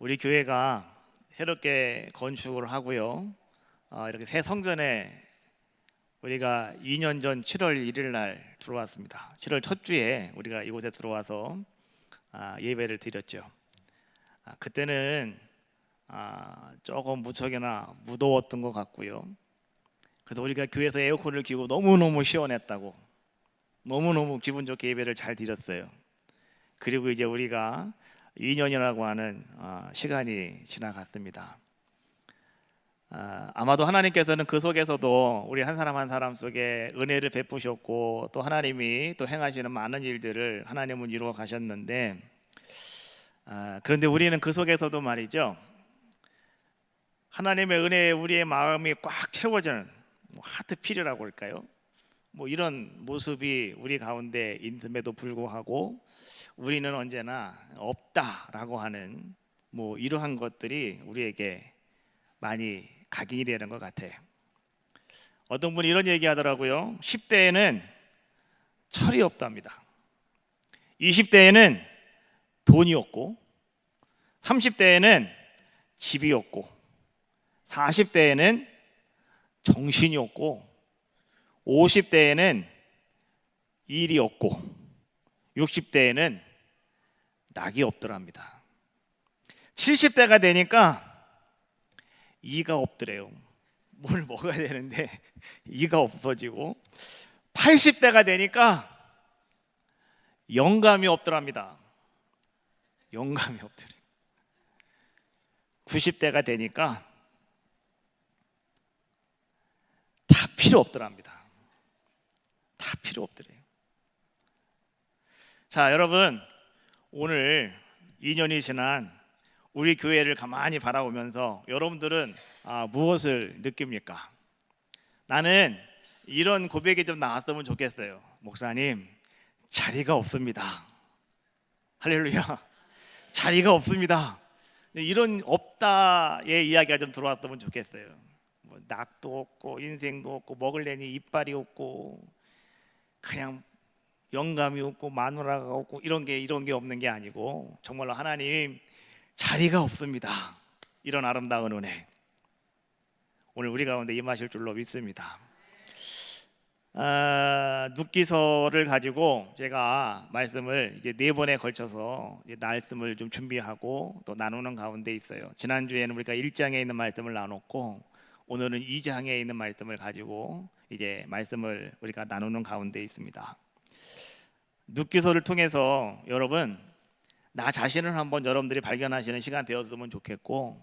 우리 교회가 새롭게 건축을 하고요. 이렇게 새 성전에 우리가 2년 전 7월 1일 날 들어왔습니다. 7월 첫 주에 우리가 이곳에 들어와서 예배를 드렸죠. 그때는 조금 무척이나 무더웠던 것 같고요. 그래서 우리가 교회에서 에어컨을 켜고 너무너무 시원했다고 너무너무 기분 좋게 예배를 잘 드렸어요. 그리고 이제 우리가 2년이라고 하는 시간이 지나갔습니다. 아마도 하나님께서는 그 속에서도 우리 한 사람 한 사람 속에 은혜를 베푸셨고 또 하나님이 또 행하시는 많은 일들을 하나님은 이루어 가셨는데, 그런데 우리는 그 속에서도 말이죠, 하나님의 은혜에 우리의 마음이 꽉 채워지는 하트 필요라고 할까요? 이런 모습이 우리 가운데 있음에도 불구하고 우리는 언제나 없다라고 하는 이러한 것들이 우리에게 많이 각인이 되는 것 같아요. 어떤 분이 이런 얘기 하더라고요. 10대에는 철이 없답니다. 20대에는 돈이 없고, 30대에는 집이 없고, 40대에는 정신이 없고, 50대에는 일이 없고, 60대에는 낙이 없더랍니다. 70대가 되니까 이가 없더래요. 뭘 먹어야 되는데 이가 없어지고, 80대가 되니까 영감이 없더랍니다. 영감이 없더래요. 90대가 되니까 다 필요 없더랍니다. 다 필요 없더래요. 자, 여러분, 오늘 2년이 지난 우리 교회를 가만히 바라보면서 여러분들은 무엇을 느낍니까? 나는 이런 고백이 좀 나왔으면 좋겠어요. 목사님, 자리가 없습니다. 할렐루야. 자리가 없습니다. 이런 없다의 이야기가 좀 들어왔으면 좋겠어요. 낙도 없고 인생도 없고 먹을래니 이빨이 없고 그냥 영감이 없고 마누라가 없고 이런 게 없는 게 아니고 정말로 하나님 자리가 없습니다. 이런 아름다운 은혜 오늘 우리 가운데 임하실 줄로 믿습니다. 눕기서를 가지고 제가 말씀을 이제 4번에 걸쳐서 말씀을 좀 준비하고 또 나누는 가운데 있어요. 지난주에는 우리가 1장에 있는 말씀을 나눴고 오늘은 2장에 있는 말씀을 가지고 이제 말씀을 우리가 나누는 가운데 있습니다. 눕기서를 통해서 여러분 나 자신을 한번 여러분들이 발견하시는 시간 되었으면 좋겠고,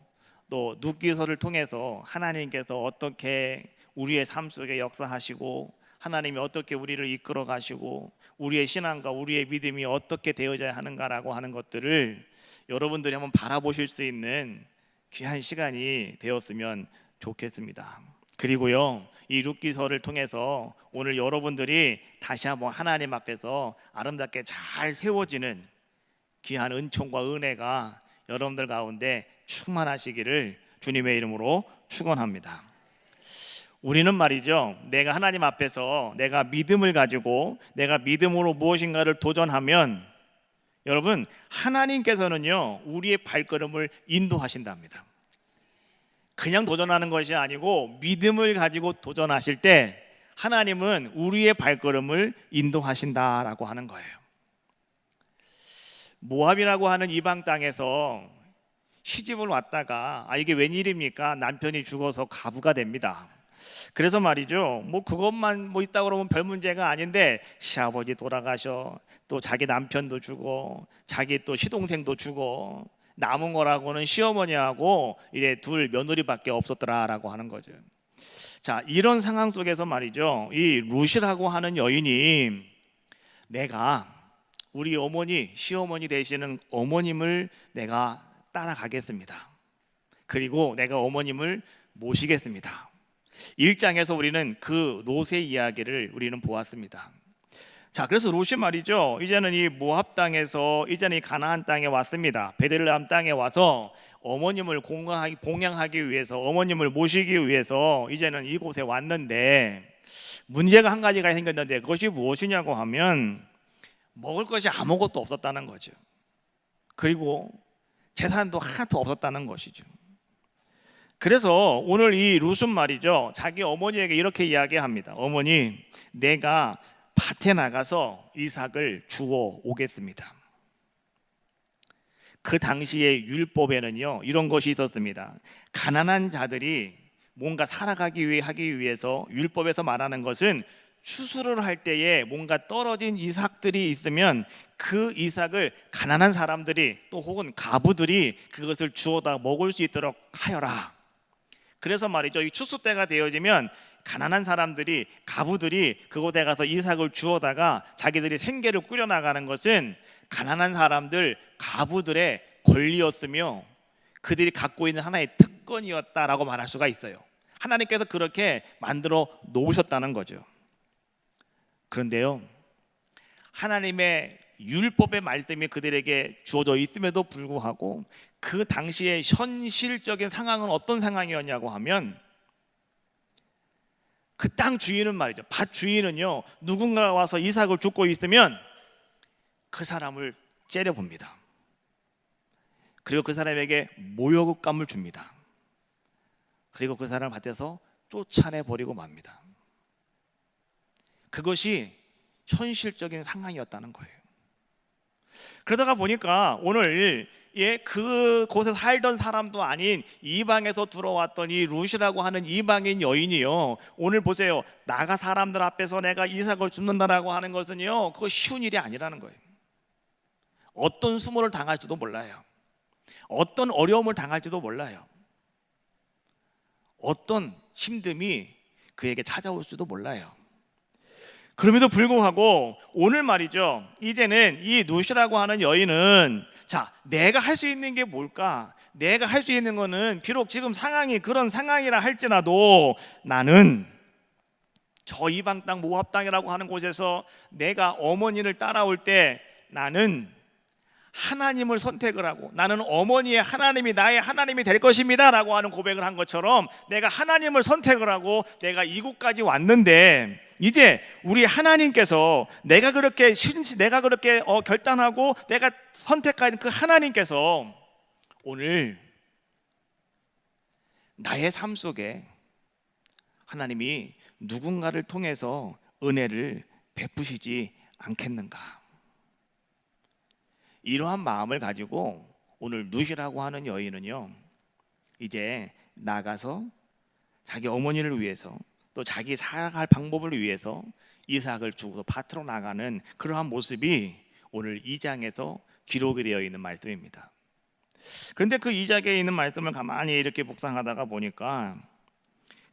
또 눕기서를 통해서 하나님께서 어떻게 우리의 삶 속에 역사하시고 하나님이 어떻게 우리를 이끌어 가시고 우리의 신앙과 우리의 믿음이 어떻게 되어져야 하는가라고 하는 것들을 여러분들이 한번 바라보실 수 있는 귀한 시간이 되었으면 좋겠습니다. 그리고요, 이 룻기서를 통해서 오늘 여러분들이 다시 한번 하나님 앞에서 아름답게 잘 세워지는 귀한 은총과 은혜가 여러분들 가운데 충만하시기를 주님의 이름으로 축원합니다. 우리는 말이죠, 내가 하나님 앞에서 내가 믿음을 가지고 내가 믿음으로 무엇인가를 도전하면 여러분 하나님께서는요 우리의 발걸음을 인도하신답니다. 그냥 도전하는 것이 아니고 믿음을 가지고 도전하실 때 하나님은 우리의 발걸음을 인도하신다라고 하는 거예요. 모압이라고 하는 이방 땅에서 시집을 왔다가 이게 웬일입니까? 남편이 죽어서 가부가 됩니다. 그래서 말이죠, 그것만 있다 그러면 별 문제가 아닌데 시아버지 돌아가셔, 또 자기 남편도 죽어, 자기 또 시동생도 죽어, 남은 거라고는 시어머니하고 이제 둘 며느리밖에 없었더라라고 하는 거죠. 자, 이런 상황 속에서 말이죠, 이 룻이라고 하는 여인이 내가 우리 어머니, 시어머니 되시는 어머님을 내가 따라가겠습니다. 그리고 내가 어머님을 모시겠습니다. 1장에서 우리는 그 롯의 이야기를 우리는 보았습니다. 자, 그래서 롯이 말이죠, 이제는 이 모압 땅에서 이제는 이 가나안 땅에 왔습니다. 베들레헴 땅에 와서 어머님을 공양하기 위해서, 어머님을 모시기 위해서 이제는 이곳에 왔는데 문제가 한 가지가 생겼는데 그것이 무엇이냐고 하면 먹을 것이 아무것도 없었다는 거죠. 그리고 재산도 하나도 없었다는 것이죠. 그래서 오늘 이 룻은 말이죠, 자기 어머니에게 이렇게 이야기합니다. 어머니, 내가 밭에 나가서 이삭을 주워 오겠습니다. 그 당시의 율법에는요, 이런 것이 있었습니다. 가난한 자들이 뭔가 살아가기 하기 위해서 율법에서 말하는 것은 추수를 할 때에 뭔가 떨어진 이삭들이 있으면 그 이삭을 가난한 사람들이 또 혹은 가부들이 그것을 주워다 먹을 수 있도록 하여라. 그래서 말이죠, 이 추수 때가 되어지면 가난한 사람들이, 가부들이 그곳에 가서 이삭을 주워다가 자기들이 생계를 꾸려나가는 것은 가난한 사람들, 가부들의 권리였으며 그들이 갖고 있는 하나의 특권이었다라고 말할 수가 있어요. 하나님께서 그렇게 만들어 놓으셨다는 거죠. 그런데요, 하나님의 율법의 말씀이 그들에게 주어져 있음에도 불구하고 그 당시의 현실적인 상황은 어떤 상황이었냐고 하면, 그 땅 주인은 말이죠, 밭 주인은요, 누군가가 와서 이삭을 줍고 있으면 그 사람을 째려봅니다. 그리고 그 사람에게 모욕감을 줍니다. 그리고 그 사람을 밭에서 쫓아내버리고 맙니다. 그것이 현실적인 상황이었다는 거예요. 그러다가 보니까 오늘 그곳에 살던 사람도 아닌 이방에서 들어왔던 이 룻이라고 하는 이방인 여인이요, 오늘 보세요, 나가 사람들 앞에서 내가 이삭을 줍는다라고 하는 것은요, 그거 쉬운 일이 아니라는 거예요. 어떤 수모를 당할지도 몰라요. 어떤 어려움을 당할지도 몰라요. 어떤 힘듦이 그에게 찾아올지도 몰라요. 그럼에도 불구하고 오늘 말이죠, 이제는 이 룻이라고 하는 여인은, 자, 내가 할 수 있는 게 뭘까? 내가 할 수 있는 거는 비록 지금 상황이 그런 상황이라 할지라도 나는 저 이방 땅 모압 땅이라고 하는 곳에서 내가 어머니를 따라올 때 나는 하나님을 선택을 하고, 나는 어머니의 하나님이 나의 하나님이 될 것입니다 라고 하는 고백을 한 것처럼 내가 하나님을 선택을 하고 내가 이곳까지 왔는데, 이제 우리 하나님께서 내가 그렇게 결단하고 내가 선택한 그 하나님께서 오늘 나의 삶 속에 하나님이 누군가를 통해서 은혜를 베푸시지 않겠는가? 이러한 마음을 가지고 오늘 룻이라고 하는 여인은요, 이제 나가서 자기 어머니를 위해서 또 자기 살아갈 방법을 위해서 이삭을 주고 밭으로 나가는 그러한 모습이 오늘 2장에서 기록이 되어 있는 말씀입니다. 그런데 그 2장에 있는 말씀을 가만히 이렇게 묵상하다가 보니까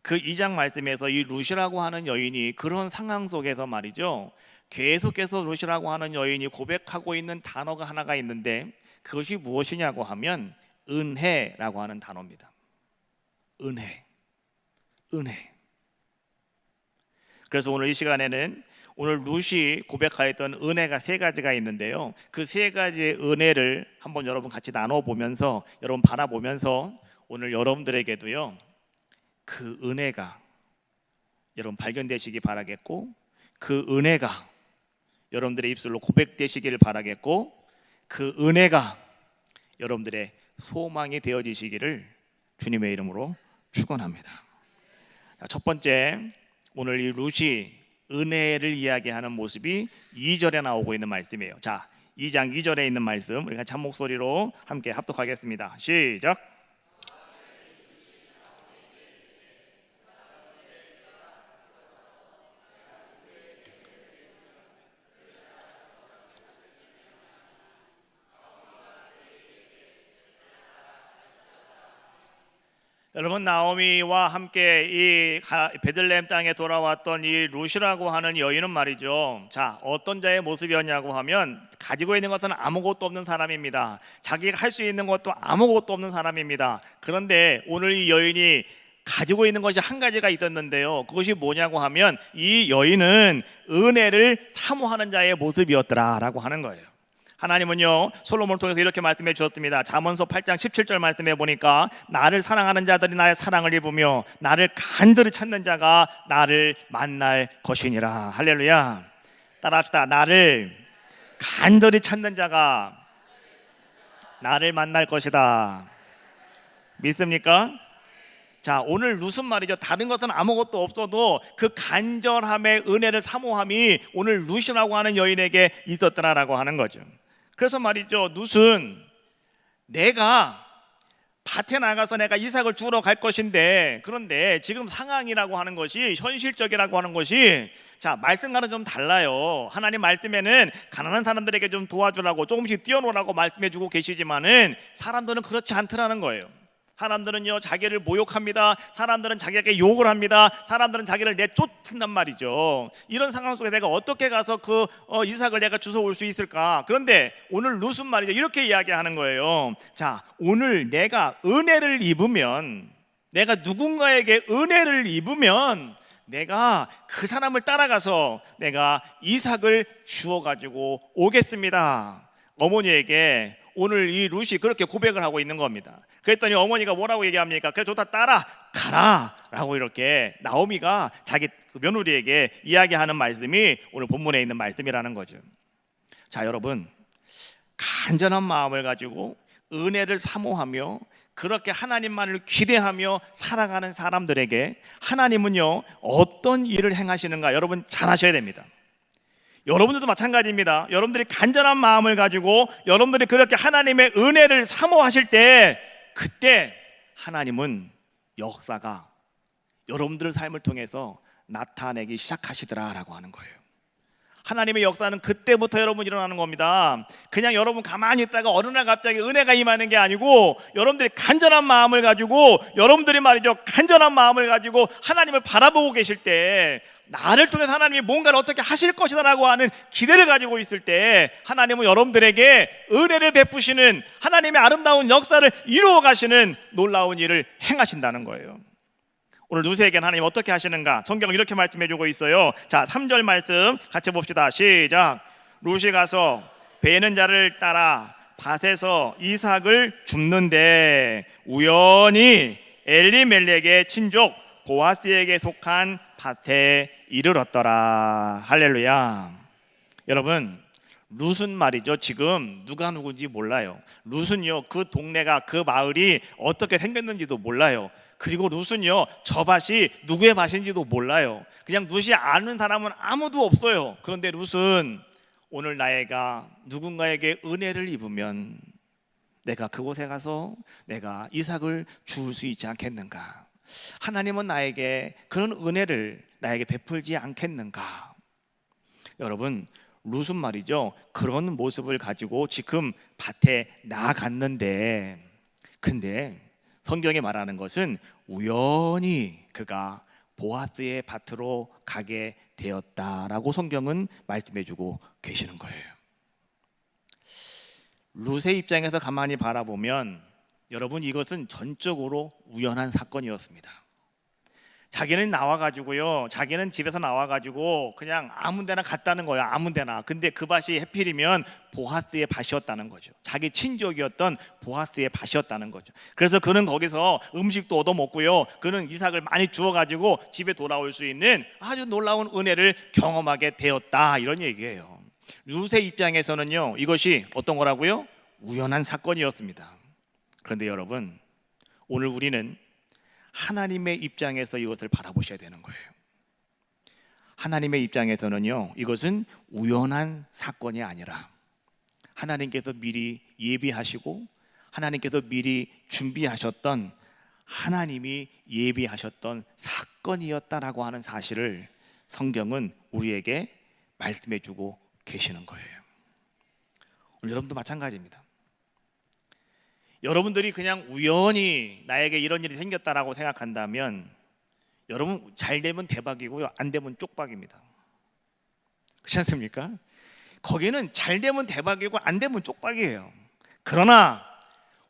그 2장 말씀에서 이 룻이라고 하는 여인이 그런 상황 속에서 말이죠, 계속해서 룻이라고 하는 여인이 고백하고 있는 단어가 하나가 있는데, 그것이 무엇이냐고 하면 은혜라고 하는 단어입니다. 은혜. 그래서 오늘 이 시간에는 오늘 룻이 고백하였던 은혜가 3가지가 있는데요, 그 3가지의 은혜를 한번 여러분 같이 나눠보면서, 여러분 바라보면서 오늘 여러분들에게도요, 그 은혜가 여러분 발견되시기 바라겠고, 그 은혜가 여러분들의 입술로 고백되시기를 바라겠고, 그 은혜가 여러분들의 소망이 되어지시기를 주님의 이름으로 축원합니다. 첫 번째, 오늘 이 룻이 은혜를 이야기하는 모습이 2절에 나오고 있는 말씀이에요. 자, 2장 2절에 있는 말씀 우리 같이 한 목소리로 함께 합독하겠습니다. 시작. 여러분, 나오미와 함께 이 베들레헴 땅에 돌아왔던 이 룻이라고 하는 여인은 말이죠, 자, 어떤 자의 모습이었냐고 하면 가지고 있는 것은 아무것도 없는 사람입니다. 자기가 할 수 있는 것도 아무것도 없는 사람입니다. 그런데 오늘 이 여인이 가지고 있는 것이 한 가지가 있었는데요, 그것이 뭐냐고 하면 이 여인은 은혜를 사모하는 자의 모습이었더라라고 하는 거예요. 하나님은요, 솔로몬을 통해서 이렇게 말씀해 주셨습니다. 잠언서 8장 17절 말씀해 보니까 나를 사랑하는 자들이 나의 사랑을 입으며 나를 간절히 찾는 자가 나를 만날 것이니라. 할렐루야. 따라합시다. 나를 간절히 찾는 자가 나를 만날 것이다. 믿습니까? 자, 오늘 룻은 말이죠. 다른 것은 아무것도 없어도 그 간절함의 은혜를 사모함이 오늘 룻이라고 하는 여인에게 있었더라라고 하는 거죠. 그래서 말이죠, 룻은 내가 밭에 나가서 내가 이삭을 주우러 갈 것인데, 그런데 지금 상황이라고 하는 것이, 현실적이라고 하는 것이, 자, 말씀과는 좀 달라요. 하나님 말씀에는 가난한 사람들에게 좀 도와주라고, 조금씩 띄워놓으라고 말씀해 주고 계시지만은 사람들은 그렇지 않더라는 거예요. 사람들은요, 자기를 모욕합니다. 사람들은 자기에게 욕을 합니다. 사람들은 자기를 내쫓는단 말이죠. 이런 상황 속에 내가 어떻게 가서 그 이삭을 내가 주워올 수 있을까? 그런데 오늘 룻은 말이죠, 이렇게 이야기하는 거예요. 자, 오늘 내가 은혜를 입으면, 내가 누군가에게 은혜를 입으면 내가 그 사람을 따라가서 내가 이삭을 주워가지고 오겠습니다. 어머니에게 오늘 이 룻이 그렇게 고백을 하고 있는 겁니다. 그랬더니 어머니가 뭐라고 얘기합니까? 그래, 좋다, 따라가라 라고 이렇게 나오미가 자기 며느리에게 이야기하는 말씀이 오늘 본문에 있는 말씀이라는 거죠. 자, 여러분, 간절한 마음을 가지고 은혜를 사모하며 그렇게 하나님만을 기대하며 살아가는 사람들에게 하나님은요, 어떤 일을 행하시는가 여러분 잘 아셔야 됩니다. 여러분들도 마찬가지입니다. 여러분들이 간절한 마음을 가지고 여러분들이 그렇게 하나님의 은혜를 사모하실 때, 그때 하나님은 역사가 여러분들의 삶을 통해서 나타내기 시작하시더라라고 하는 거예요. 하나님의 역사는 그때부터 여러분 일어나는 겁니다. 그냥 여러분 가만히 있다가 어느 날 갑자기 은혜가 임하는 게 아니고, 여러분들이 간절한 마음을 가지고, 여러분들이 말이죠, 간절한 마음을 가지고 하나님을 바라보고 계실 때, 나를 통해서 하나님이 뭔가를 어떻게 하실 것이다 라고 하는 기대를 가지고 있을 때, 하나님은 여러분들에게 은혜를 베푸시는, 하나님의 아름다운 역사를 이루어 가시는 놀라운 일을 행하신다는 거예요. 오늘 룻에게는 하나님 어떻게 하시는가? 성경은 이렇게 말씀해 주고 있어요. 자, 3절 말씀 같이 봅시다. 시작. 룻이 가서 베는 자를 따라 밭에서 이삭을 줍는데 우연히 엘리멜렉의 친족 보아스에게 속한 밭에 이르렀더라. 할렐루야. 여러분, 룻은 말이죠, 지금 누가 누군지 몰라요. 룻은요, 그 동네가, 그 마을이 어떻게 생겼는지도 몰라요. 그리고 룻은요, 저 밭이 누구의 밭인지도 몰라요. 그냥 룻이 아는 사람은 아무도 없어요. 그런데 룻은 오늘 나이가 누군가에게 은혜를 입으면 내가 그곳에 가서 내가 이삭을 주울 수 있지 않겠는가? 하나님은 나에게 그런 은혜를 나에게 베풀지 않겠는가? 여러분, 룻은 말이죠, 그런 모습을 가지고 지금 밭에 나아갔는데, 근데 성경에 말하는 것은 우연히 그가 보아스의 밭으로 가게 되었다라고 성경은 말씀해주고 계시는 거예요. 룻의 입장에서 가만히 바라보면 여러분, 이것은 전적으로 우연한 사건이었습니다. 자기는 나와가지고요, 자기는 집에서 나와가지고 그냥 아무데나 갔다는 거예요. 아무데나. 근데 그 밭이 해필이면 보아스의 밭이었다는 거죠. 자기 친족이었던 보아스의 밭이었다는 거죠. 그래서 그는 거기서 음식도 얻어먹고요, 그는 이삭을 많이 주워가지고 집에 돌아올 수 있는 아주 놀라운 은혜를 경험하게 되었다, 이런 얘기예요. 룻의 입장에서는요, 이것이 어떤 거라고요? 우연한 사건이었습니다. 그런데 여러분, 오늘 우리는 하나님의 입장에서 이것을 바라보셔야 되는 거예요. 하나님의 입장에서는요, 이것은 우연한 사건이 아니라 하나님께서 미리 예비하시고 하나님께서 미리 준비하셨던, 하나님이 예비하셨던 사건이었다라고 하는 사실을 성경은 우리에게 말씀해 주고 계시는 거예요. 오늘 여러분도 마찬가지입니다. 여러분들이 그냥 우연히 나에게 이런 일이 생겼다라고 생각한다면, 여러분 잘 되면 대박이고요, 안 되면 쪽박입니다. 그렇지 않습니까? 거기는 잘 되면 대박이고 안 되면 쪽박이에요. 그러나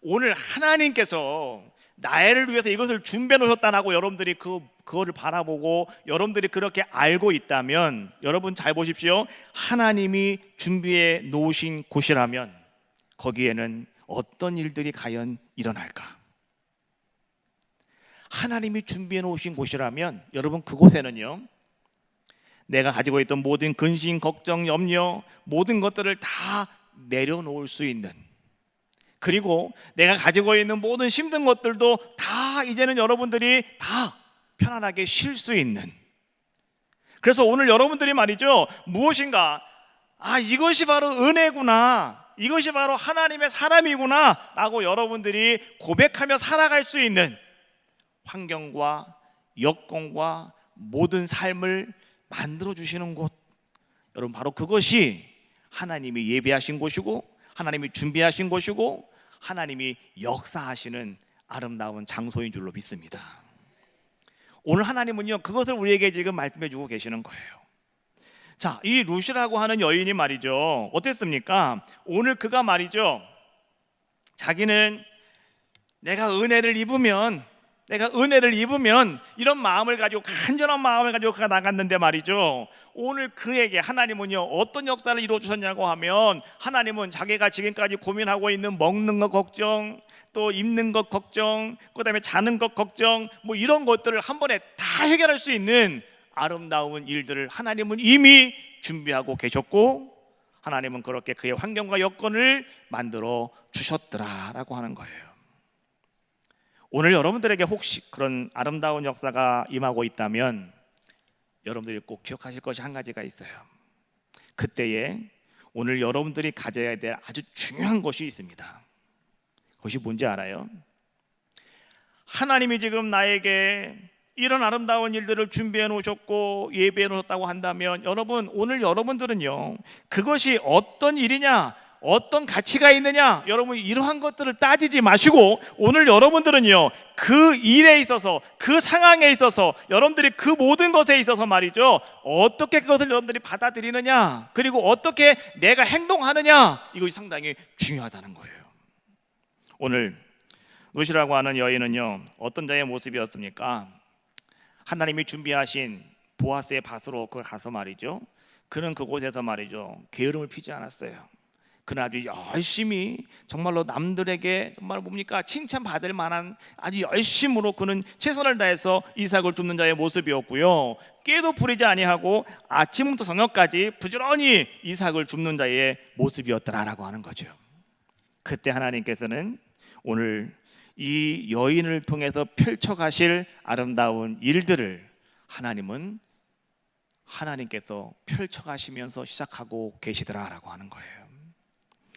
오늘 하나님께서 나를 위해서 이것을 준비해 놓으셨다라고 여러분들이 그거를 바라보고 여러분들이 그렇게 알고 있다면, 여러분 잘 보십시오. 하나님이 준비해 놓으신 곳이라면 거기에는 어떤 일들이 과연 일어날까? 하나님이 준비해 놓으신 곳이라면 여러분, 그곳에는요, 내가 가지고 있던 모든 근심, 걱정, 염려, 모든 것들을 다 내려놓을 수 있는 그리고 내가 가지고 있는 모든 힘든 것들도 다 이제는 여러분들이 다 편안하게 쉴 수 있는, 그래서 오늘 여러분들이 말이죠, 무엇인가 이것이 바로 은혜구나, 이것이 바로 하나님의 사람이구나 라고 여러분들이 고백하며 살아갈 수 있는 환경과 여건과 모든 삶을 만들어 주시는 곳, 여러분 바로 그것이 하나님이 예비하신 곳이고 하나님이 준비하신 곳이고 하나님이 역사하시는 아름다운 장소인 줄로 믿습니다. 오늘 하나님은요, 그것을 우리에게 지금 말씀해 주고 계시는 거예요. 자, 이 룻이라고 하는 여인이 말이죠, 어땠습니까? 오늘 그가 말이죠, 자기는 내가 은혜를 입으면 이런 마음을 가지고, 간절한 마음을 가지고 그가 나갔는데 말이죠, 오늘 그에게 하나님은요 어떤 역사를 이루어 주셨냐고 하면, 하나님은 자기가 지금까지 고민하고 있는 먹는 것 걱정, 또 입는 것 걱정, 그 다음에 자는 것 걱정, 뭐 이런 것들을 한 번에 다 해결할 수 있는 아름다운 일들을 하나님은 이미 준비하고 계셨고, 하나님은 그렇게 그의 환경과 여건을 만들어 주셨더라라고 하는 거예요. 오늘 여러분들에게 혹시 그런 아름다운 역사가 임하고 있다면 여러분들이 꼭 기억하실 것이 한 가지가 있어요. 그때에 오늘 여러분들이 가져야 될 아주 중요한 것이 있습니다. 그것이 뭔지 알아요? 하나님이 지금 나에게 이런 아름다운 일들을 준비해 놓으셨고 예비해 놓으셨다고 한다면, 여러분 오늘 여러분들은요 그것이 어떤 일이냐, 어떤 가치가 있느냐, 여러분 이러한 것들을 따지지 마시고, 오늘 여러분들은요 그 일에 있어서, 그 상황에 있어서, 여러분들이 그 모든 것에 있어서 말이죠, 어떻게 그것을 여러분들이 받아들이느냐, 그리고 어떻게 내가 행동하느냐, 이것이 상당히 중요하다는 거예요. 오늘 룻이라고 하는 여인은요 어떤 자의 모습이었습니까? 하나님이 준비하신 보아스의 밭으로 그가 가서 말이죠, 그는 그곳에서 말이죠 게으름을 피지 않았어요. 그는 아주 열심히, 정말로 남들에게 정말 뭡니까 칭찬받을 만한 아주 열심으로 그는 최선을 다해서 이삭을 줍는 자의 모습이었고요, 깨도 부리지 아니하고 아침부터 저녁까지 부지런히 이삭을 줍는 자의 모습이었더라라고 하는 거죠. 그때 하나님께서는 오늘 이 여인을 통해서 펼쳐가실 아름다운 일들을 하나님께서 펼쳐가시면서 시작하고 계시더라라고 하는 거예요.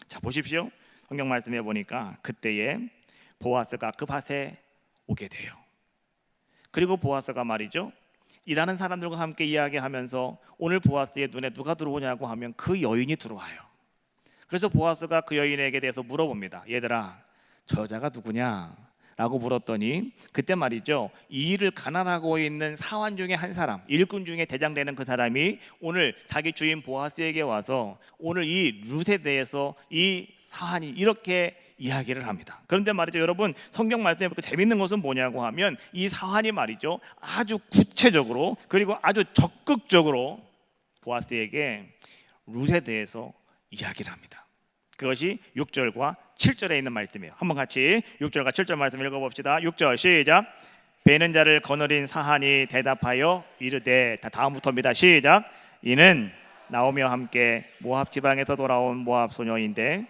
자, 보십시오. 성경 말씀해 보니까 그때에 보아스가 그 밭에 오게 돼요. 그리고 보아스가 말이죠, 일하는 사람들과 함께 이야기하면서 오늘 보아스의 눈에 누가 들어오냐고 하면 그 여인이 들어와요. 그래서 보아스가 그 여인에게 대해서 물어봅니다. 얘들아, 저 여자가 누구냐? 라고 물었더니, 그때 말이죠 이 일을 가난하고 있는 사환 중에 한 사람, 일꾼 중에 대장 되는 그 사람이 오늘 자기 주인 보아스에게 와서 오늘 이 룻에 대해서 이 사환이 이렇게 이야기를 합니다. 그런데 말이죠 여러분, 성경 말씀에 보니까 재밌는 것은 뭐냐고 하면, 이 사환이 말이죠 아주 구체적으로 그리고 아주 적극적으로 보아스에게 룻에 대해서 이야기를 합니다. 그것이 6절과 7절에 있는 말씀이에요. 한번 같이 6절과 7절 말씀 읽어봅시다. 6절 시작. 베는 자를 거느린 사한이 대답하여 이르되, 다 다음부터입니다. 시작. 이는 나오미와 함께 모압 지방에서 돌아온 모압 소녀인데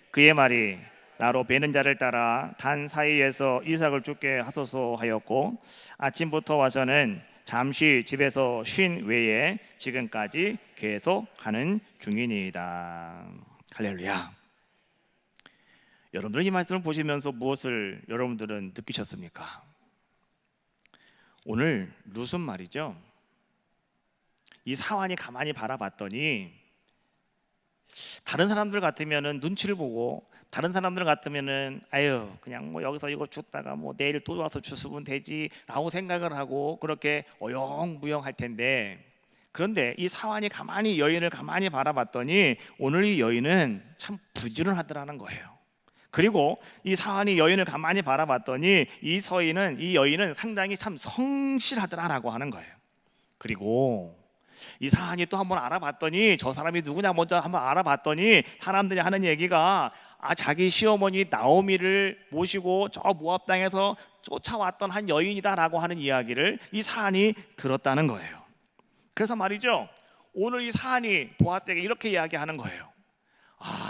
그의 말이 나로 베는 자를 따라 단 사이에서 이삭을 죽게 하소서 하였고, 아침부터 와서는 잠시 집에서 쉰 외에 지금까지 계속하는 중이니이다. 할렐루야. 여러분들 이 말씀을 보시면서 무엇을 여러분들은 느끼셨습니까? 오늘 룻은 말이죠, 이 사환이 가만히 바라봤더니 다른 사람들 같으면은 눈치를 보고, 다른 사람들 같으면은 아유 그냥 뭐 여기서 이거 줬다가 뭐 내일 또 와서 주스면 되지라고 생각을 하고 그렇게 어영부영할 텐데, 그런데 이 사환이 가만히 여인을 가만히 바라봤더니 오늘 이 여인은 참 부지런하더라는 거예요. 그리고 이 사환이 여인을 가만히 바라봤더니 이 여인은 상당히 참 성실하더라라고 하는 거예요. 그리고 이 사환이 또 한번 알아봤더니, 저 사람이 누구냐 먼저 한번 알아봤더니 사람들이 하는 얘기가 자기 시어머니 나오미를 모시고 저 모압 땅에서 쫓아왔던 한 여인이다라고 하는 이야기를 이 사환이 들었다는 거예요. 그래서 말이죠 오늘 이 사환이 보아스에게 이렇게 이야기하는 거예요.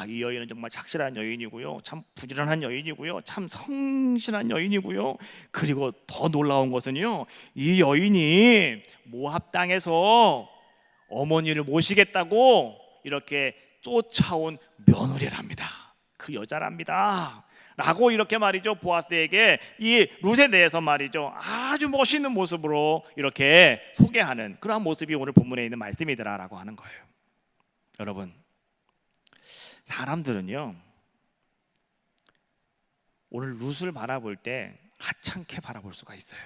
이 여인은 정말 착실한 여인이고요, 참 부지런한 여인이고요, 참 성실한 여인이고요. 그리고 더 놀라운 것은요, 이 여인이 모압 땅에서 어머니를 모시겠다고 이렇게 쫓아온 며느리랍니다. 그 여자랍니다 라고 이렇게 말이죠, 보아스에게 이 룻에 대해서 말이죠, 아주 멋있는 모습으로 이렇게 소개하는 그러한 모습이 오늘 본문에 있는 말씀이더라라고 하는 거예요. 여러분, 사람들은요 오늘 룻을 바라볼 때 하찮게 바라볼 수가 있어요.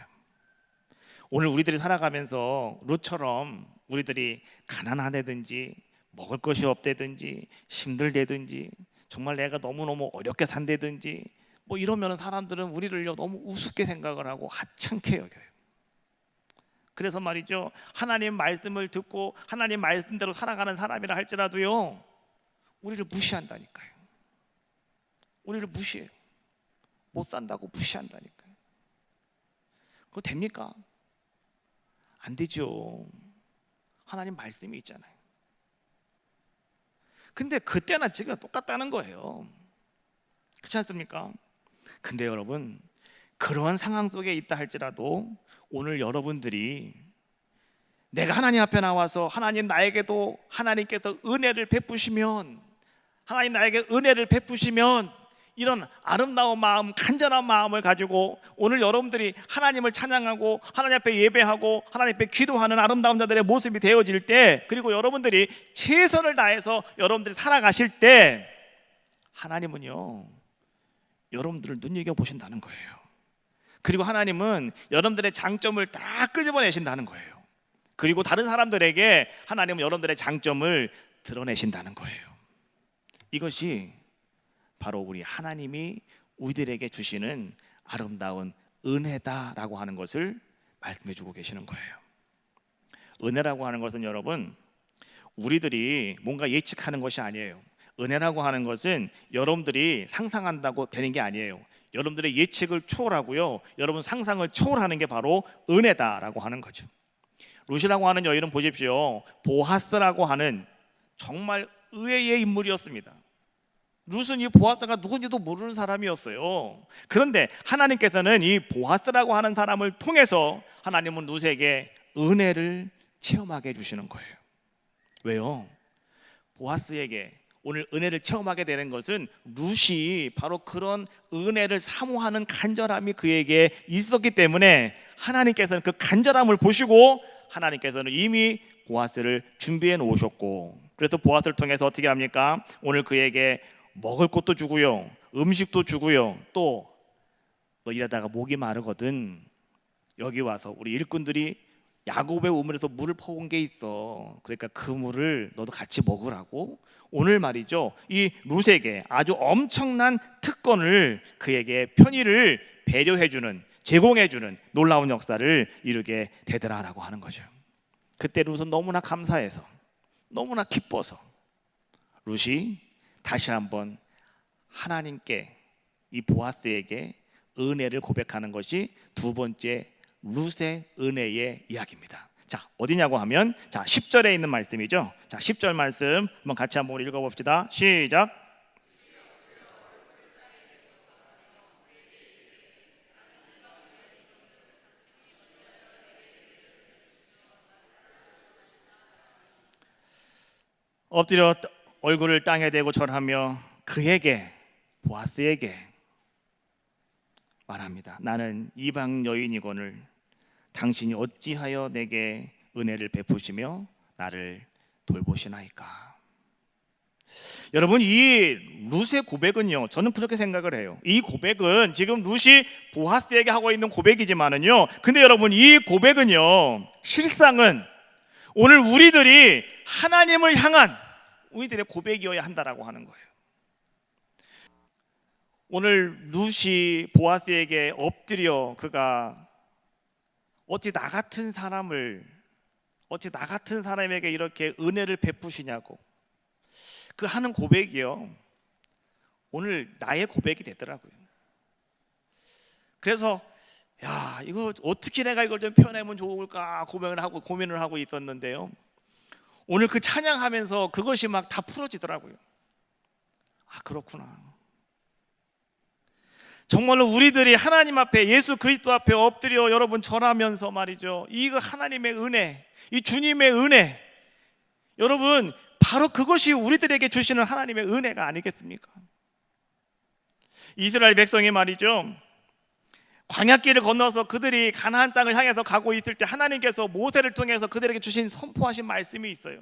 오늘 우리들이 살아가면서 룻처럼 우리들이 가난하다든지 먹을 것이 없다든지 힘들다든지 정말 내가 너무너무 어렵게 산다든지 뭐 이러면 사람들은 우리를요 너무 우습게 생각을 하고 하찮게 여겨요. 그래서 말이죠, 하나님 말씀을 듣고 하나님 말씀대로 살아가는 사람이라 할지라도요 우리를 무시한다니까요. 우리를 무시해요. 못 산다고 무시한다니까요. 그거 됩니까? 안 되죠. 하나님 말씀이 있잖아요. 근데 그때나 지금 똑같다는 거예요. 그렇지 않습니까? 근데 여러분, 그러한 상황 속에 있다 할지라도 오늘 여러분들이 내가 하나님 앞에 나와서 하나님 나에게도 하나님께서 은혜를 베푸시면, 하나님 나에게 은혜를 베푸시면 이런 아름다운 마음, 간절한 마음을 가지고 오늘 여러분들이 하나님을 찬양하고 하나님 앞에 예배하고 하나님 앞에 기도하는 아름다운 자들의 모습이 되어질 때, 그리고 여러분들이 최선을 다해서 여러분들이 살아가실 때 하나님은요 여러분들을 눈여겨보신다는 거예요. 그리고 하나님은 여러분들의 장점을 다 끄집어내신다는 거예요. 그리고 다른 사람들에게 하나님은 여러분들의 장점을 드러내신다는 거예요. 이것이 바로 우리 하나님이 우리들에게 주시는 아름다운 은혜다라고 하는 것을 말씀해 주고 계시는 거예요. 은혜라고 하는 것은 여러분, 우리들이 뭔가 예측하는 것이 아니에요. 은혜라고 하는 것은 여러분들이 상상한다고 되는 게 아니에요. 여러분들의 예측을 초월하고요, 여러분 상상을 초월하는 게 바로 은혜다라고 하는 거죠. 룻이라고 하는 여인은 보십시오, 보아스라고 하는 정말 의외의 인물이었습니다. 룻은 이 보아스가 누군지도 모르는 사람이었어요. 그런데 하나님께서는 이 보아스라고 하는 사람을 통해서 하나님은 룻에게 은혜를 체험하게 해주시는 거예요. 왜요? 보아스에게 오늘 은혜를 체험하게 되는 것은 룻이 바로 그런 은혜를 사모하는 간절함이 그에게 있었기 때문에 하나님께서는 그 간절함을 보시고 하나님께서는 이미 보아스를 준비해 놓으셨고, 그래서 보아스를 통해서 어떻게 합니까? 오늘 그에게 먹을 것도 주고요, 음식도 주고요, 또 너 일하다가 목이 마르거든 여기 와서 우리 일꾼들이 야곱의 우물에서 물을 퍼온 게 있어, 그러니까 그 물을 너도 같이 먹으라고 오늘 말이죠 이 룻에게 아주 엄청난 특권을, 그에게 편의를 배려해주는, 제공해주는 놀라운 역사를 이루게 되더라라고 하는 거죠. 그때 룻은 너무나 감사해서 너무나 기뻐서 룻이 다시 한번 하나님께 이 보아스에게 은혜를 고백하는 것이 두 번째 룻의 은혜의 이야기입니다. 자, 어디냐고 하면 10절에 있는 말씀이죠. 자, 10절 말씀 한번 같이 한번 읽어봅시다. 시작. 엎드려 얼굴을 땅에 대고 절하며 그에게, 보아스에게 말합니다. 나는 이방 여인이거늘 당신이 어찌하여 내게 은혜를 베푸시며 나를 돌보시나이까. 여러분, 이 룻의 고백은요, 저는 그렇게 생각을 해요. 이 고백은 지금 룻이 보아스에게 하고 있는 고백이지만은요, 근데 여러분 이 고백은요 실상은 오늘 우리들이 하나님을 향한 우리들의 고백이어야 한다라고 하는 거예요. 오늘 룻이 보아스에게 엎드려 그가 어찌 나 같은 사람에게 이렇게 은혜를 베푸시냐고 그 하는 고백이요, 오늘 나의 고백이 되더라고요. 그래서 야, 이거 어떻게 내가 이걸 좀 표현하면 좋을까 고민을 하고 있었는데요, 오늘 그 찬양하면서 그것이 막 다 풀어지더라고요. 아, 그렇구나. 정말로 우리들이 하나님 앞에, 예수 그리스도 앞에 엎드려 여러분 절하면서 말이죠, 이거 하나님의 은혜, 이 주님의 은혜, 여러분 바로 그것이 우리들에게 주시는 하나님의 은혜가 아니겠습니까? 이스라엘 백성이 말이죠, 광야길을 건너서 그들이 가나안 땅을 향해서 가고 있을 때 하나님께서 모세를 통해서 그들에게 주신 선포하신 말씀이 있어요.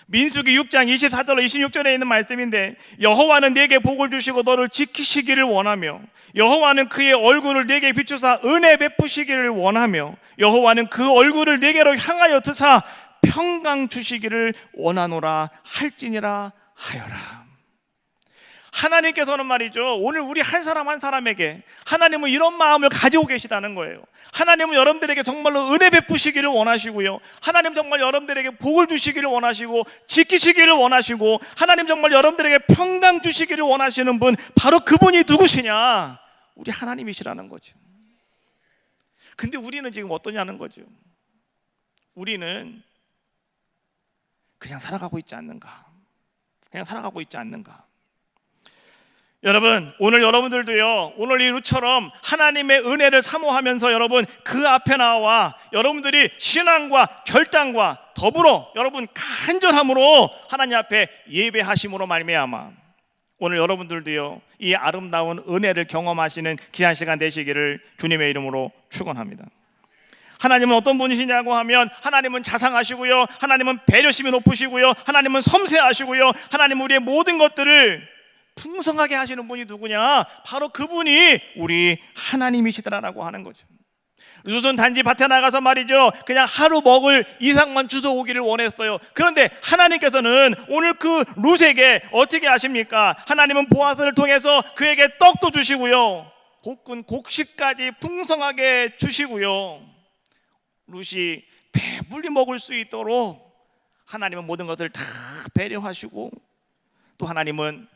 민수기 6장 24절로 26절에 있는 말씀인데, 여호와는 네게 복을 주시고 너를 지키시기를 원하며, 여호와는 그의 얼굴을 네게 비추사 은혜 베푸시기를 원하며, 여호와는 그 얼굴을 네게로 향하여 드사 평강 주시기를 원하노라 할지니라 하여라. 하나님께서는 말이죠, 오늘 우리 한 사람 한 사람에게 하나님은 이런 마음을 가지고 계시다는 거예요. 하나님은 여러분들에게 정말로 은혜 베푸시기를 원하시고요, 하나님 정말 여러분들에게 복을 주시기를 원하시고 지키시기를 원하시고, 하나님 정말 여러분들에게 평강 주시기를 원하시는 분, 바로 그분이 누구시냐? 우리 하나님이시라는 거죠. 근데 우리는 지금 어떠냐는 거죠. 우리는 그냥 살아가고 있지 않는가? 그냥 살아가고 있지 않는가? 여러분, 오늘 여러분들도요, 오늘 이 루처럼 하나님의 은혜를 사모하면서 여러분 그 앞에 나와 여러분들이 신앙과 결단과 더불어 여러분 간절함으로 하나님 앞에 예배하심으로 말미암아 오늘 여러분들도요, 이 아름다운 은혜를 경험하시는 귀한 시간 되시기를 주님의 이름으로 축원합니다. 하나님은 어떤 분이시냐고 하면, 하나님은 자상하시고요, 하나님은 배려심이 높으시고요, 하나님은 섬세하시고요, 하나님은 우리의 모든 것들을 풍성하게 하시는 분이 누구냐? 바로 그분이 우리 하나님이시더라라고 하는 거죠. 룻은 단지 밭에 나가서 말이죠, 그냥 하루 먹을 이상만 주워 오기를 원했어요. 그런데 하나님께서는 오늘 그 룻에게 어떻게 하십니까? 하나님은 보아스를 통해서 그에게 떡도 주시고요, 볶은 곡식까지 풍성하게 주시고요, 룻이 배불리 먹을 수 있도록 하나님은 모든 것을 다 배려하시고, 또 하나님은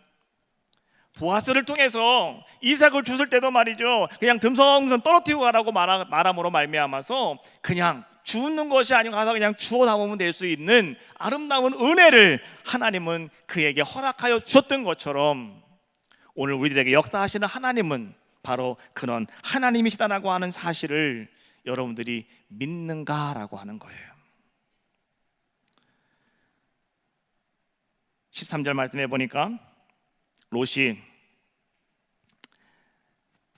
보아스를 통해서 이삭을 주실 때도 말이죠, 그냥 듬성듬성 떨어뜨리고 가라고 말함으로 말미암아서 그냥 주는 것이 아니고 가서 그냥 주워 담으면 될 수 있는 아름다운 은혜를 하나님은 그에게 허락하여 주셨던 것처럼, 오늘 우리들에게 역사하시는 하나님은 바로 그런 하나님이시다라고 하는 사실을 여러분들이 믿는가라고 하는 거예요. 13절 말씀해 보니까 롯이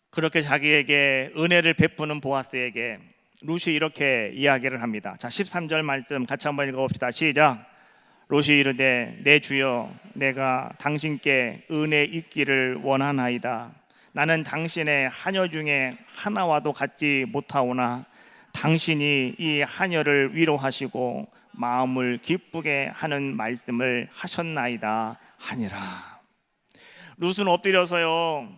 그렇게 자기에게 은혜를 베푸는 보아스에게 롯이 이렇게 이야기를 합니다. 자, 13절 말씀 같이 한번 읽어봅시다. 시작. 롯이 이르되 내 주여, 내가 당신께 은혜 있기를 원하나이다. 나는 당신의 하녀 중에 하나와도 같지 못하오나 당신이 이 하녀를 위로하시고 마음을 기쁘게 하는 말씀을 하셨나이다 하니라. 룻은 엎드려서요,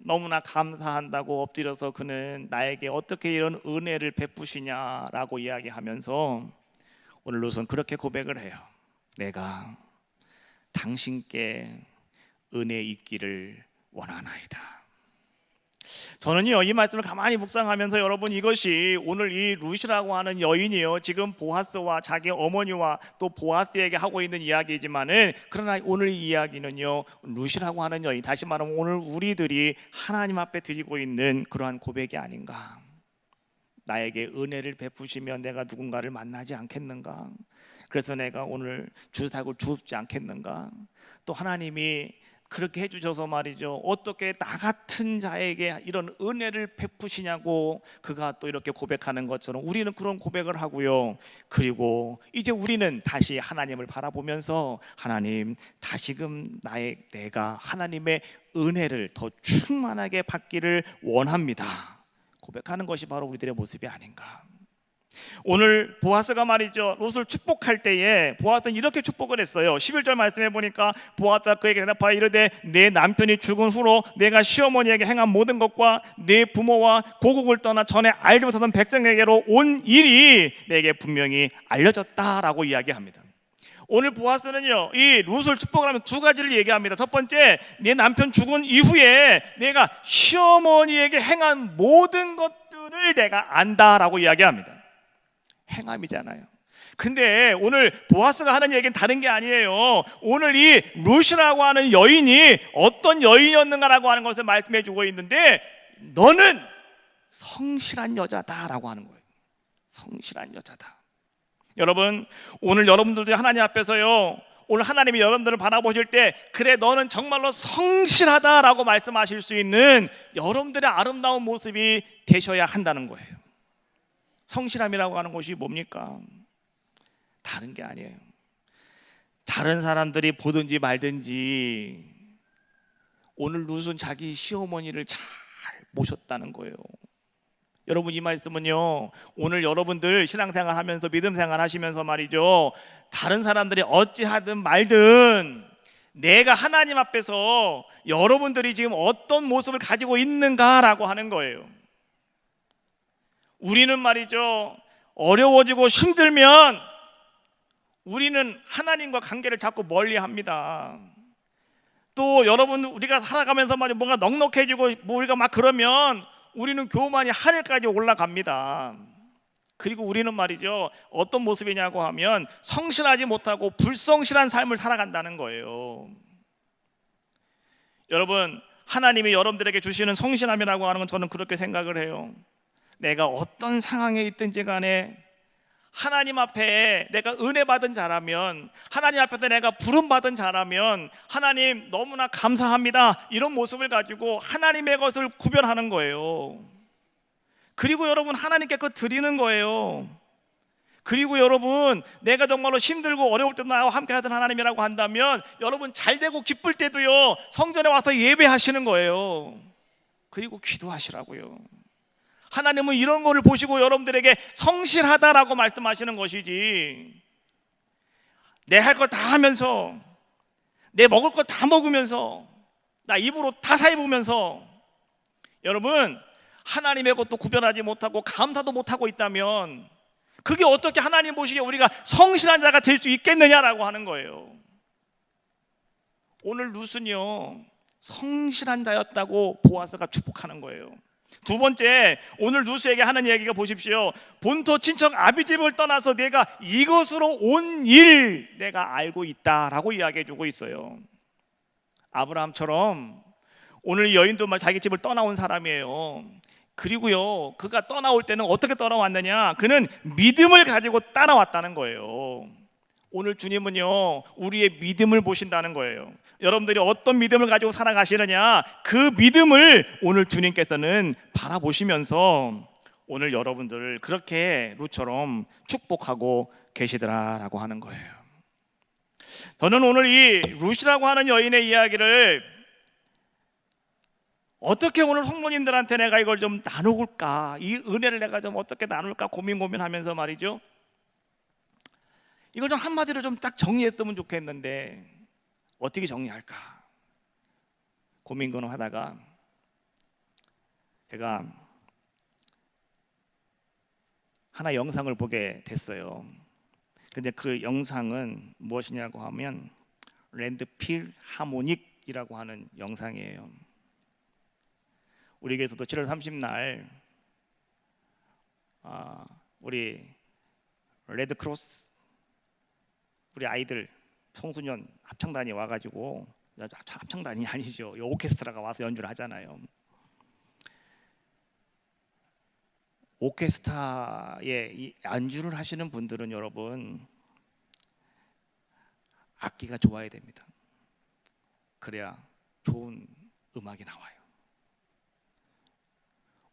너무나 감사한다고 엎드려서 그는 나에게 어떻게 이런 은혜를 베푸시냐라고 이야기하면서 오늘 룻은 그렇게 고백을 해요. 내가 당신께 은혜 있기를 원하나이다. 저는요, 이 말씀을 가만히 묵상하면서 여러분, 이것이 오늘 이 룻이라고 하는 여인이요, 지금 보아스와 자기 어머니와 또 보아스에게 하고 있는 이야기지만은, 그러나 오늘 이 이야기는요, 룻이라고 하는 여인, 다시 말하면 오늘 우리들이 하나님 앞에 드리고 있는 그러한 고백이 아닌가. 나에게 은혜를 베푸시면 내가 누군가를 만나지 않겠는가? 그래서 내가 오늘 주삭을 주지 않겠는가? 또 하나님이 그렇게 해주셔서 말이죠, 어떻게 나 같은 자에게 이런 은혜를 베푸시냐고 그가 또 이렇게 고백하는 것처럼 우리는 그런 고백을 하고요, 그리고 이제 우리는 다시 하나님을 바라보면서 하나님, 다시금 내가 하나님의 은혜를 더 충만하게 받기를 원합니다 고백하는 것이 바로 우리들의 모습이 아닌가. 오늘 보아스가 말이죠, 롯을 축복할 때에 보아스는 이렇게 축복을 했어요. 11절 말씀해 보니까 보아스가 그에게 대답하여 이르되 내 남편이 죽은 후로 내가 시어머니에게 행한 모든 것과 내 부모와 고국을 떠나 전에 알지 못하던 백성에게로 온 일이 내게 분명히 알려졌다라고 이야기합니다. 오늘 보아스는요, 이 룻을 축복을 하면 두 가지를 얘기합니다. 첫 번째, 내 남편 죽은 이후에 내가 시어머니에게 행한 모든 것들을 내가 안다라고 이야기합니다. 행함이잖아요. 근데 오늘 보아스가 하는 얘기는 다른 게 아니에요. 오늘 이 룻이라고 하는 여인이 어떤 여인이었는가라고 하는 것을 말씀해 주고 있는데, 너는 성실한 여자다라고 하는 거예요. 성실한 여자다. 여러분, 오늘 여러분들도 하나님 앞에서요, 오늘 하나님이 여러분들을 바라보실 때, 그래 너는 정말로 성실하다라고 말씀하실 수 있는 여러분들의 아름다운 모습이 되셔야 한다는 거예요. 성실함이라고 하는 것이 뭡니까? 다른 게 아니에요. 다른 사람들이 보든지 말든지 오늘 룻은 자기 시어머니를 잘 모셨다는 거예요. 여러분, 이 말씀은요, 오늘 여러분들 신앙생활 하면서 믿음생활 하시면서 말이죠, 다른 사람들이 어찌하든 말든 내가 하나님 앞에서 여러분들이 지금 어떤 모습을 가지고 있는가라고 하는 거예요. 우리는 말이죠, 어려워지고 힘들면 우리는 하나님과 관계를 자꾸 멀리합니다. 또 여러분, 우리가 살아가면서 말이죠, 뭔가 넉넉해지고 우리가 막 그러면 우리는 교만이 하늘까지 올라갑니다. 그리고 우리는 말이죠, 어떤 모습이냐고 하면 성실하지 못하고 불성실한 삶을 살아간다는 거예요. 여러분, 하나님이 여러분들에게 주시는 성실함이라고 하는 건 저는 그렇게 생각을 해요. 내가 어떤 상황에 있든지 간에 하나님 앞에 내가 은혜 받은 자라면, 하나님 앞에서 내가 부름 받은 자라면 하나님 너무나 감사합니다, 이런 모습을 가지고 하나님의 것을 구별하는 거예요. 그리고 여러분, 하나님께 그거 드리는 거예요. 그리고 여러분, 내가 정말로 힘들고 어려울 때 나와 함께 하던 하나님이라고 한다면 여러분, 잘 되고 기쁠 때도요, 성전에 와서 예배하시는 거예요. 그리고 기도하시라고요. 하나님은 이런 거를 보시고 여러분들에게 성실하다라고 말씀하시는 것이지, 내 할 거 다 하면서, 내 먹을 거 다 먹으면서, 나 입으로 다 사입으면서 여러분, 하나님의 것도 구별하지 못하고 감사도 못하고 있다면 그게 어떻게 하나님 보시기에 우리가 성실한 자가 될 수 있겠느냐라고 하는 거예요. 오늘 룻은요, 성실한 자였다고 보아스가 축복하는 거예요. 두 번째, 오늘 룻에게 하는 얘기가 보십시오. 본토 친척 아비집을 떠나서 내가 이것으로 온 일 내가 알고 있다라고 이야기해 주고 있어요. 아브라함처럼 오늘 이 여인도 자기 집을 떠나온 사람이에요. 그리고요, 그가 떠나올 때는 어떻게 떠나왔느냐? 그는 믿음을 가지고 따라왔다는 거예요. 오늘 주님은요, 우리의 믿음을 보신다는 거예요. 여러분들이 어떤 믿음을 가지고 살아가시느냐, 그 믿음을 오늘 주님께서는 바라보시면서 오늘 여러분들을 그렇게 룻처럼 축복하고 계시더라라고 하는 거예요. 저는 오늘 이 룻이라고 하는 여인의 이야기를 어떻게 오늘 성도님들한테 내가 이걸 좀 나눌까, 이 은혜를 내가 좀 어떻게 나눌까 고민하면서 말이죠, 이걸 좀 한마디로 좀 딱 정리했으면 좋겠는데 어떻게 정리할까 고민하다가 제가 하나 영상을 보게 됐어요. 근데 그 영상은 무엇이냐고 하면 랜드 필하모닉이라고 하는 영상이에요. 우리 교회에서도 7월 30날 우리 레드크로스 우리 아이들 청소년 합창단이 와가지고, 합창단이 아니죠, 오케스트라가 와서 연주를 하잖아요. 오케스트라에 이 연주를 하시는 분들은 여러분, 악기가 좋아야 됩니다. 그래야 좋은 음악이 나와요.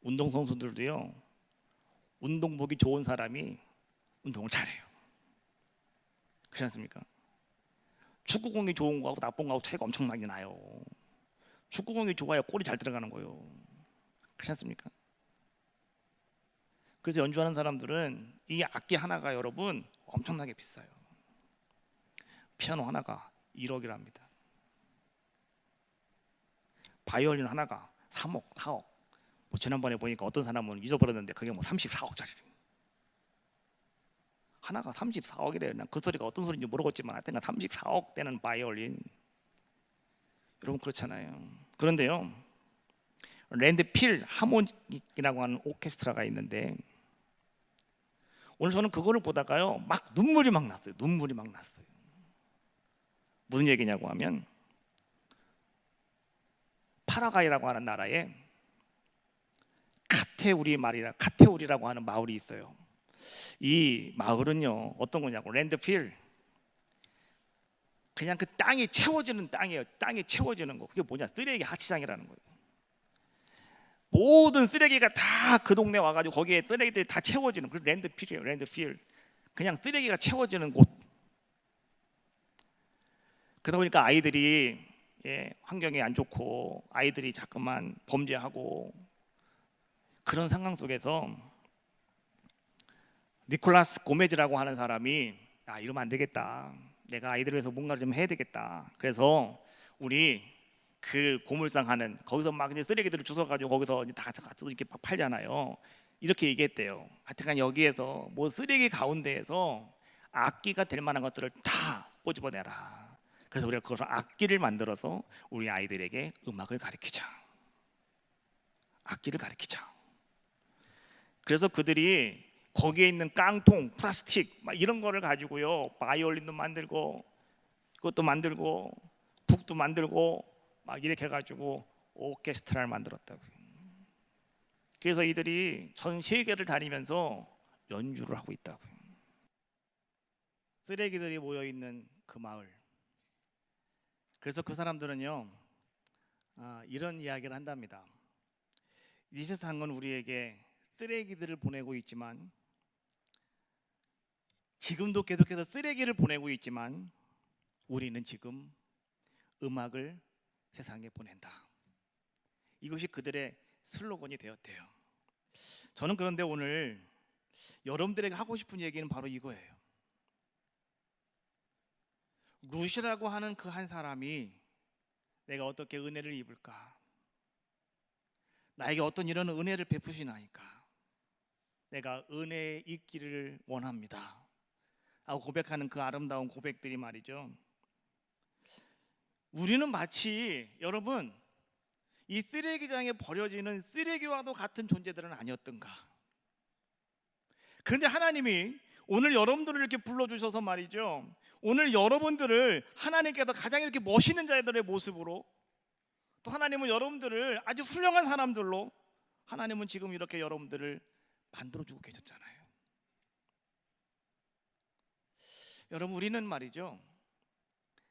운동선수들도요, 운동복이 좋은 사람이 운동을 잘해요. 그렇지 않습니까? 축구공이 좋은 거하고 나쁜 거하고 차이가 엄청나게 나요. 축구공이 좋아야 골이 잘 들어가는 거예요. 그렇지 않습니까? 그래서 연주하는 사람들은 이 악기 하나가 여러분 엄청나게 비싸요. 피아노 하나가 1억이랍니다. 바이올린 하나가 3억, 4억. 지난번에 보니까 어떤 사람은 잊어버렸는데 그게 34억짜리. 하나가 34억이래요. 난 그 소리가 어떤 소리인지 모르겠지만 하여튼 34억 되는 바이올린. 여러분, 그렇잖아요. 그런데요, 랜드 필하모닉이라고 하는 오케스트라가 있는데, 오늘 저는 그거를 보다가요 막 눈물이 막 났어요. 눈물이 막 났어요. 무슨 얘기냐고 하면 파라과이라고 하는 나라에 카테우리라고 하는 마을이 있어요. 이 마을은요 어떤 거냐고, 랜드필, 그냥 그 땅이 채워지는 땅이에요. 땅이 채워지는 거. 그게 뭐냐, 쓰레기 하치장이라는 거예요. 모든 쓰레기가 다 그 동네 와가지고 거기에 쓰레기들이 다 채워지는, 그 랜드필이에요. 랜드필, 그냥 쓰레기가 채워지는 곳. 그러다 보니까 아이들이 환경이 안 좋고 아이들이 자꾸만 범죄하고, 그런 상황 속에서 니콜라스 고메즈라고 하는 사람이 이러면 안 되겠다, 내가 아이들을 위해서 뭔가를 좀 해야 되겠다. 그래서 우리 그 고물상 하는 거기서 막 이제 쓰레기들을 주워가지고 거기서 이제 다 같이 이렇게 팔잖아요. 이렇게 얘기했대요. 하여튼 여기에서 뭐 쓰레기 가운데에서 악기가 될 만한 것들을 다 꼬집어내라. 그래서 우리가 그것을 악기를 만들어서 우리 아이들에게 음악을 가르치자. 악기를 가르치자. 그래서 그들이 거기에 있는 깡통, 플라스틱 막 이런 거를 가지고요 바이올린도 만들고 그것도 만들고 북도 만들고 막 이렇게 해가지고 오케스트라를 만들었다고요. 그래서 이들이 전 세계를 다니면서 연주를 하고 있다고요. 쓰레기들이 모여있는 그 마을. 그래서 그 사람들은요 이런 이야기를 한답니다. 이 세상은 우리에게 쓰레기들을 보내고 있지만, 지금도 계속해서 쓰레기를 보내고 있지만, 우리는 지금 음악을 세상에 보낸다. 이것이 그들의 슬로건이 되었대요. 저는 그런데 오늘 여러분들에게 하고 싶은 얘기는 바로 이거예요. 루시라고 하는 그 한 사람이 내가 어떻게 은혜를 입을까, 나에게 어떤 이런 은혜를 베푸시나이까, 내가 은혜에 있기를 원합니다 하고 고백하는 그 아름다운 고백들이 말이죠, 우리는 마치 여러분 이 쓰레기장에 버려지는 쓰레기와도 같은 존재들은 아니었던가. 그런데 하나님이 오늘 여러분들을 이렇게 불러주셔서 말이죠, 오늘 여러분들을 하나님께서 가장 이렇게 멋있는 자들의 모습으로, 또 하나님은 여러분들을 아주 훌륭한 사람들로, 하나님은 지금 이렇게 여러분들을 만들어주고 계셨잖아요. 여러분, 우리는 말이죠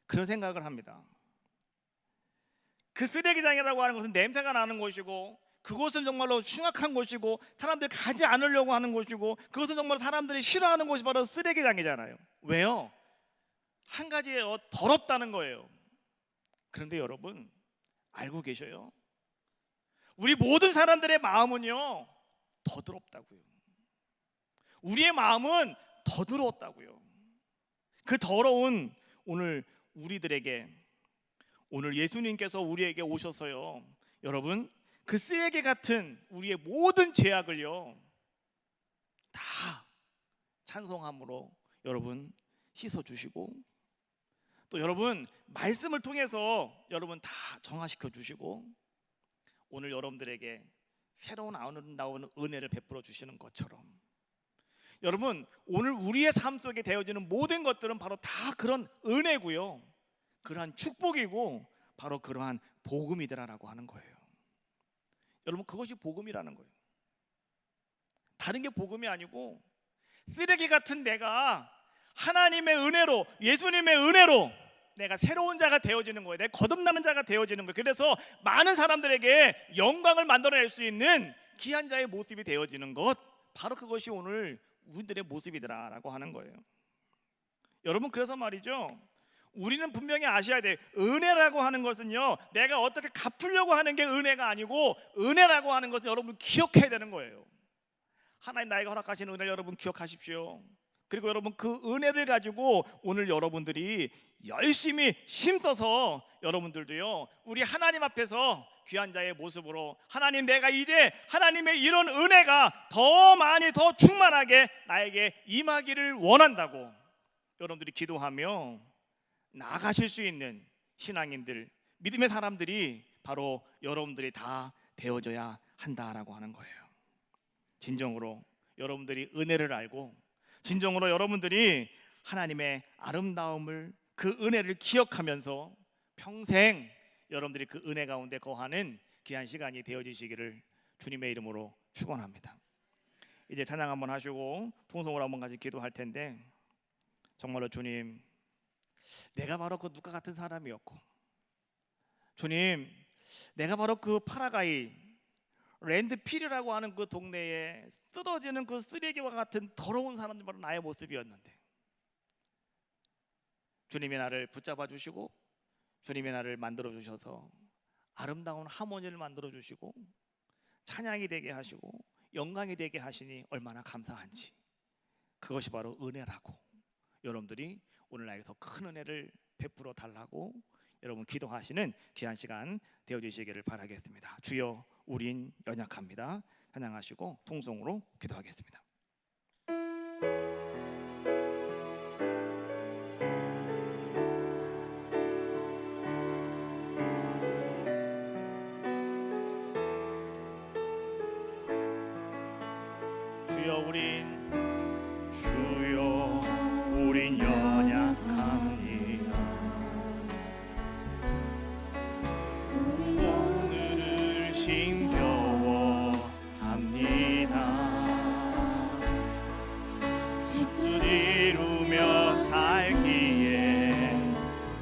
그런 생각을 합니다. 그 쓰레기장이라고 하는 것은 냄새가 나는 곳이고, 그곳은 정말로 흉악한 곳이고, 사람들이 가지 않으려고 하는 곳이고, 그것은 정말 사람들이 싫어하는 곳이 바로 쓰레기장이잖아요. 왜요? 한 가지예요, 더럽다는 거예요. 그런데 여러분 알고 계셔요? 우리 모든 사람들의 마음은요 더 더럽다고요. 우리의 마음은 더 더러웠다고요. 그 더러운 오늘 우리들에게, 오늘 예수님께서 우리에게 오셔서요, 여러분 그 쓰레기 같은 우리의 모든 죄악을요 다 찬송함으로 여러분 씻어주시고, 또 여러분 말씀을 통해서 여러분 다 정화시켜 주시고, 오늘 여러분들에게 새로운 아름다운 은혜를 베풀어 주시는 것처럼, 여러분 오늘 우리의 삶 속에 되어지는 모든 것들은 바로 다 그런 은혜고요, 그러한 축복이고, 바로 그러한 복음이더라라고 하는 거예요. 여러분 그것이 복음이라는 거예요. 다른 게 복음이 아니고, 쓰레기 같은 내가 하나님의 은혜로, 예수님의 은혜로 내가 새로운 자가 되어지는 거예요. 내가 거듭나는 자가 되어지는 거예요. 그래서 많은 사람들에게 영광을 만들어낼 수 있는 귀한 자의 모습이 되어지는 것, 바로 그것이 오늘 우리들의 모습이더라라고 하는 거예요. 여러분 그래서 말이죠, 우리는 분명히 아셔야 돼요. 은혜라고 하는 것은요 내가 어떻게 갚으려고 하는 게 은혜가 아니고, 은혜라고 하는 것은 여러분 기억해야 되는 거예요. 하나님 나에게 허락하신 은혜를 여러분 기억하십시오. 그리고 여러분 그 은혜를 가지고 오늘 여러분들이 열심히 힘써서 여러분들도요 우리 하나님 앞에서 귀한 자의 모습으로, 하나님 내가 이제 하나님의 이런 은혜가 더 많이 더 충만하게 나에게 임하기를 원한다고 여러분들이 기도하며 나아가실 수 있는 신앙인들, 믿음의 사람들이 바로 여러분들이 다 되어져야 한다라고 하는 거예요. 진정으로 여러분들이 은혜를 알고 진정으로 여러분들이 하나님의 아름다움을, 그 은혜를 기억하면서 평생 여러분들이 그 은혜 가운데 거하는 귀한 시간이 되어지시기를 주님의 이름으로 축원합니다. 이제 찬양 한번 하시고 통성으로 한번 같이 기도할 텐데, 정말로 주님, 내가 바로 그 누가 같은 사람이었고, 주님, 내가 바로 그 파라가이 랜드필이라고 하는 그 동네에 쓰러지는 그 쓰레기와 같은 더러운 사람들, 바로 나의 모습이었는데 주님이 나를 붙잡아 주시고 주님이 나를 만들어 주셔서 아름다운 하모니를 만들어 주시고 찬양이 되게 하시고 영광이 되게 하시니 얼마나 감사한지, 그것이 바로 은혜라고 여러분들이 오늘 나에게 더 큰 은혜를 베풀어 달라고 여러분 기도하시는 귀한 시간 되어주시기를 바라겠습니다. 주여, 우린 연약합니다. 찬양하시고 통성으로 기도하겠습니다. 주여, 우린 연약합니다. 오늘을 힘겨워합니다. 뜻을 이루며 살기에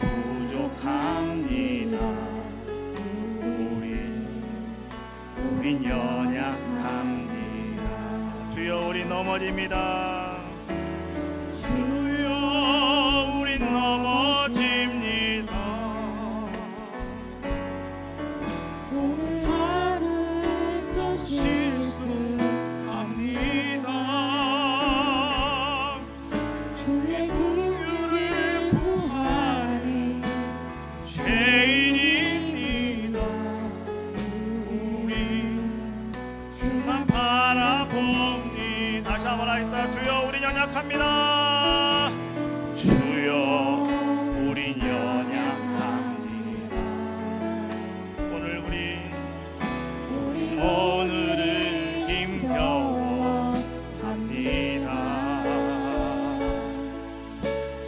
부족합니다. 우린 연약합니다. 주여, 우린 넘어집니다. 주여, 우린 넘어집니다. 오늘 하루 또 실수합니다. 주의 구유를 구하는 죄인입니다. 우리 주만 바라봅니다. 다시 한번 하겠다. 주여, 우린 연약합니다. 주여, 우린 연약합니다. 오늘을 힘겨워합니다.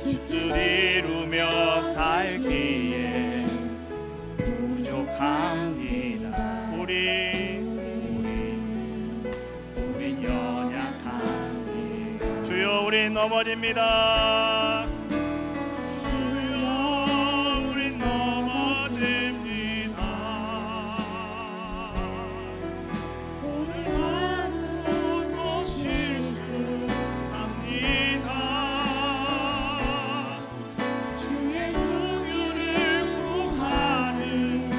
뜻을 이루며 살기에 부족합니다. 우린 연약합니다. 주여, 우린 넘어집니다. 주여, 우린 넘어집니다. 오늘 하루 또 실수합니다. 주의 구유를 구하는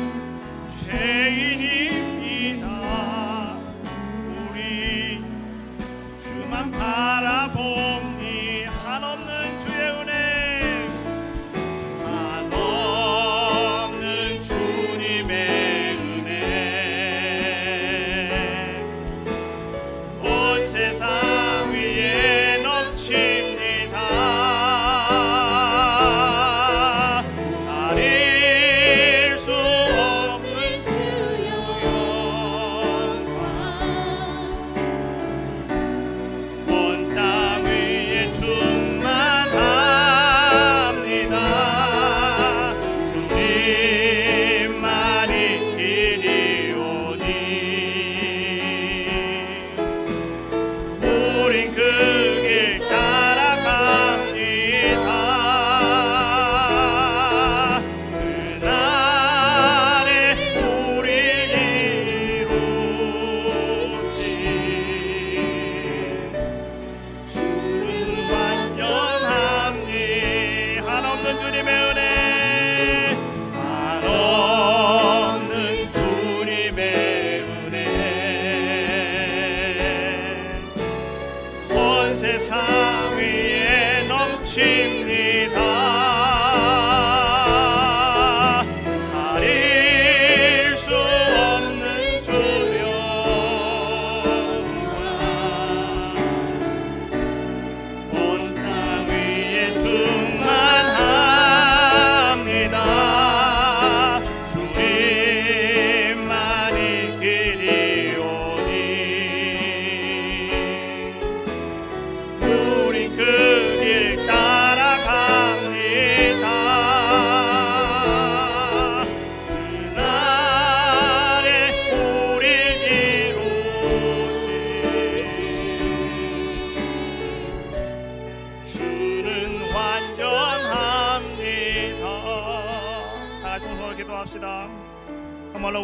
죄인입니다. 우리 주만 바라봅니. 한없는 주의 은혜, 한없는 주님의 은혜, 온 세상 위에 넘칩니다. 가릴 수 없는 주의 영광 온 땅 기도합시다. 정말로